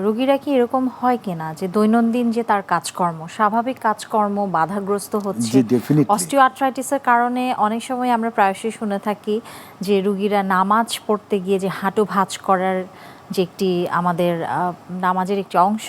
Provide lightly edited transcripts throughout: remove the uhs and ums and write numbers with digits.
রোগীরা কি এরকম হয় কিনা যে দৈনন্দিন যে তার কাজকর্ম, স্বাভাবিক কাজকর্ম বাধাগ্রস্ত হচ্ছে? অস্টিওআর্থ্রাইটিসের কারণে অনেক সময় আমরা প্রায়শই শুনে থাকি যে রোগীরা নামাজ পড়তে গিয়ে যে হাঁটু ভাঁজ করার যে একটি আমাদের নামাজের একটি অংশ,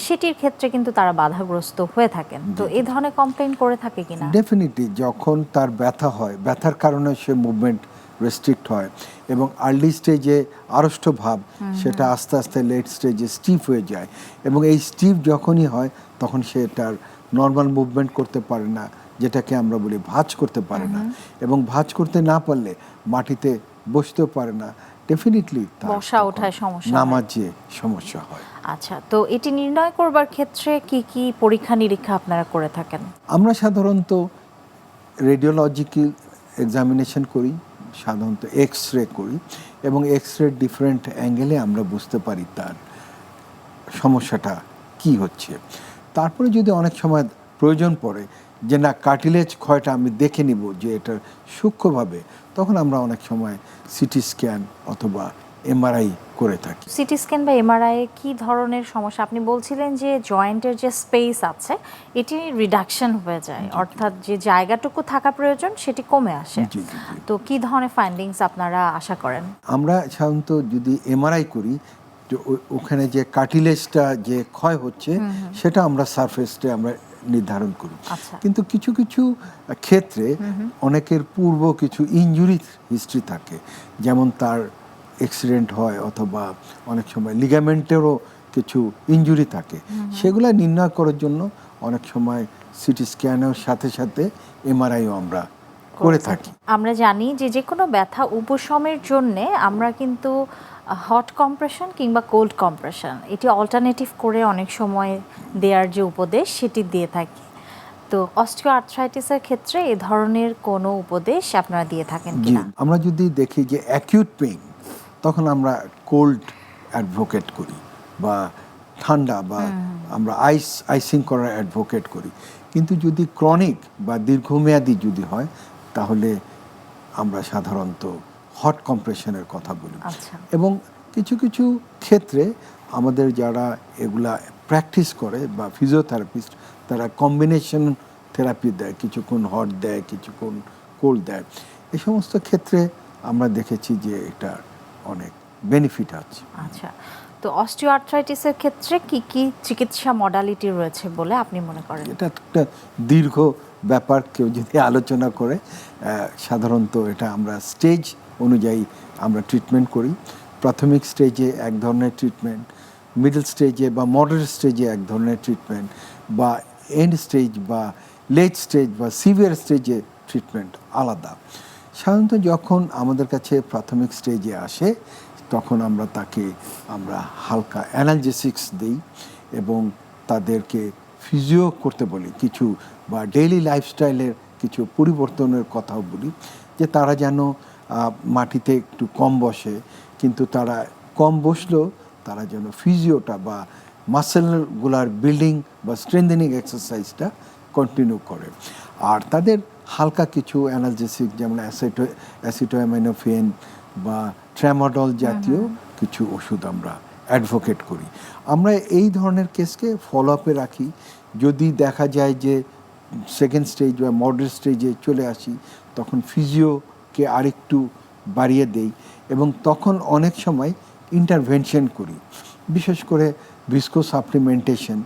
সেটির ক্ষেত্রে কিন্তু তারা বাধাগ্রস্ত হয়ে থাকেন। তো এই ধরনের কমপ্লেইন করে থাকে কিনা? ডেফিনেটলি যখন তার ব্যথা হয়, ব্যথার কারণে সে মুভমেন্ট রেস্ট্রিক্ট হয় এবং আর্লি স্টেজে আড়ষ্ট ভাব সেটা আস্তে আস্তে লেট স্টেজে স্টিফ হয়ে যায় এবং এই স্টিফ যখনই হয় তখন সে তার নর্মাল মুভমেন্ট করতে পারে না, যেটাকে আমরা বলি ভাঁজ করতে পারে না, এবং ভাঁজ করতে না পারলে মাটিতে বসতেও পারে না, ডেফিনেটলি বসা ওঠায় সমস্যা, নামাজে সমস্যা হয়। আচ্ছা, তো এটি নির্ণয় করবার ক্ষেত্রে কি কি পরীক্ষা নিরীক্ষা আপনারা করে থাকেন? আমরা সাধারণত রেডিওলজিক্যাল এক্সামিনেশন করি, সাধারণত এক্স রে করি এবং এক্স রে ডিফারেন্ট অ্যাঙ্গেলে আমরা বুঝতে পারি তার সমস্যাটা কি হচ্ছে। তারপরে যদি অনেক সময় প্রয়োজন পড়ে যে না কার্টিলেজ ক্ষয়টা আমি দেখে নিব যে এটা সূক্ষ্মভাবে, তখন আমরা অনেক সময় সিটি স্ক্যান অথবা এমআরআই করে থাকি। সিটি স্ক্যান বা এমআরআই কি ধরনের সমস্যা? আপনি বলছিলেন যে জয়েন্টের যে স্পেস আছে এটি রিডাকশন হয়ে যায়, অর্থাৎ যে জায়গাটুকু থাকা প্রয়োজন সেটি কমে আসে। তো কি ধরনের ফাইন্ডিংস আপনারা আশা করেন? আমরা সাধারণত যদি এমআরআই করি, ওখানে যে কার্টিলেজটা যে ক্ষয় হচ্ছে সেটা আমরা সারফেসটা আমরা নির্ধারণ করি। কিন্তু কিছু কিছু ক্ষেত্রে অনেকের পূর্ব কিছু ইনজুরি হিস্ট্রি থাকে, যেমন তার অ্যাক্সিডেন্ট হয় অথবা অনেক সময় লিগামেন্টেরও কিছু ইনজুরি থাকে, সেগুলো নির্ণয় করার জন্য অনেক সময় সিটি স্ক্যানের সাথে সাথে এমআরআইও আমরা করে থাকি। আমরা জানি যে যে কোনো ব্যথা উপশমের জন্য আমরা কিন্তু হট কম্প্রেশন কিংবা কোল্ড কম্প্রেশন এটি অল্টারনেটিভ করে অনেক সময় দেওয়ার যে উপদেশ সেটি দিয়ে থাকি। তো অস্টিওআর্থ্রাইটিসের ক্ষেত্রে এই ধরনের কোনো উপদেশ আপনারা দিয়ে থাকেন কিনা? আমরা যদি দেখি যে অ্যাকিউট পেইন, তখন আমরা কোল্ড অ্যাডভোকেট করি বা ঠান্ডা বা আমরা আইসিং করার অ্যাডভোকেট করি। কিন্তু যদি ক্রনিক বা দীর্ঘমেয়াদী যদি হয় তাহলে আমরা সাধারণত হট কম্প্রেশনের কথা বলি। এবং কিছু কিছু ক্ষেত্রে আমাদের যারা এগুলা প্র্যাকটিস করে বা ফিজিওথেরাপিস্ট, তারা কম্বিনেশন থেরাপি দেয়, কিছুক্ষণ হট দেয়, কিছুক্ষণ কোল্ড দেয়। এই সমস্ত ক্ষেত্রে আমরা দেখেছি যে এটা অনেক বেনিফিট আছে। আচ্ছা, তো অস্টিওআর্থ্রাইটিসের ক্ষেত্রে কি কি চিকিৎসা মডালিটি রয়েছে বলে আপনি মনে করেন? এটা একটা দীর্ঘ ব্যাপার, কেউ যদি আলোচনা করে। সাধারণত এটা আমরা স্টেজ অনুযায়ী আমরা ট্রিটমেন্ট করি। প্রাথমিক স্টেজে এক ধরনের ট্রিটমেন্ট, মিডল স্টেজে বা মডারেট স্টেজে এক ধরনের ট্রিটমেন্ট, বা এন্ড স্টেজ বা লেট স্টেজ বা সিভিয়ার স্টেজে ট্রিটমেন্ট আলাদা। সাধারণত যখন আমাদের কাছে প্রাথমিক স্টেজে আসে তখন আমরা তাকে হালকা অ্যানালজেসিক্স দিই এবং তাদেরকে ফিজিও করতে বলি কিছু, বা ডেইলি লাইফস্টাইলের কিছু পরিবর্তনের কথাও বলি, যে তারা যেন মাটিতে একটু কম বসে, কিন্তু তারা কম বসলেও তারা যেন ফিজিওটা বা মাসেলগুলার বিল্ডিং বা স্ট্রেংথেনিং এক্সারসাইজটা কন্টিনিউ করে। আর তাদের হালকা কিছু অ্যানালজেসিক যেমন অ্যাসিটোঅ্যামিনোফেন বা ট্রামাডল জাতীয় কিছু ওষুধ আমরা অ্যাডভোকেট করি। আমরা এই ধরনের কেসকে ফলো আপে রাখি। যদি দেখা যায় যে সেকেন্ড স্টেজ বা মডারেট স্টেজে চলে আসি, তখন ফিজিওকে আরেকটু বাড়িয়ে দেই এবং তখন অনেক সময় ইন্টারভেনশন করি, বিশেষ করে ভিস্কো সাপ্লিমেন্টেশন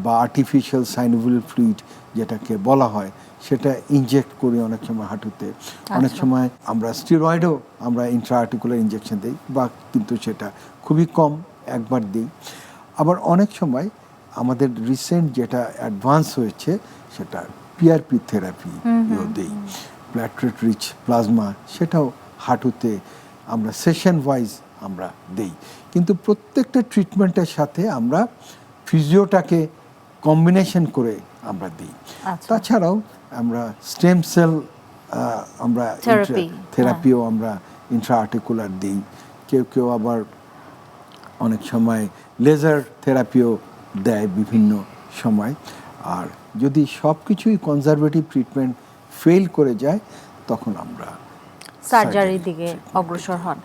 বা আর্টিফিশিয়াল সাইনোভিয়াল ফ্লুইড যেটাকে বলা হয়, সেটা ইনজেক্ট করি অনেক সময় হাঁটুতে। অনেক সময় আমরা স্টেরয়েডও আমরা ইন্ট্রাআর্টিকুলার ইনজেকশন দিই, বা কিন্তু সেটা খুবই কম, একবার দিই। আবার অনেক সময় আমাদের রিসেন্ট যেটা অ্যাডভান্স হয়েছে সেটা পিআরপি থেরাপিও দিই, প্ল্যাটলেট রিচ প্লাজমা, সেটাও হাঁটুতে আমরা সেশন ওয়াইজ আমরা দেই। কিন্তু প্রত্যেকটা ট্রিটমেন্টের সাথে আমরা ফিজিওটাকে কম্বিনেশন করে আমরা দিই। তাছাড়াও আমরা স্টেম সেল আমরা থেরাপিও আমরা ইন্ট্রাআর্টিকুলার দিই। কেউ কেউ আবার অনেক সময় লেজার থেরাপিও দেয় বিভিন্ন সময়। আর যদি সব কিছুই কনজারভেটিভ ট্রিটমেন্ট ফেল করে যায় তখন আমরা সার্জারির দিকে অগ্রসর হন।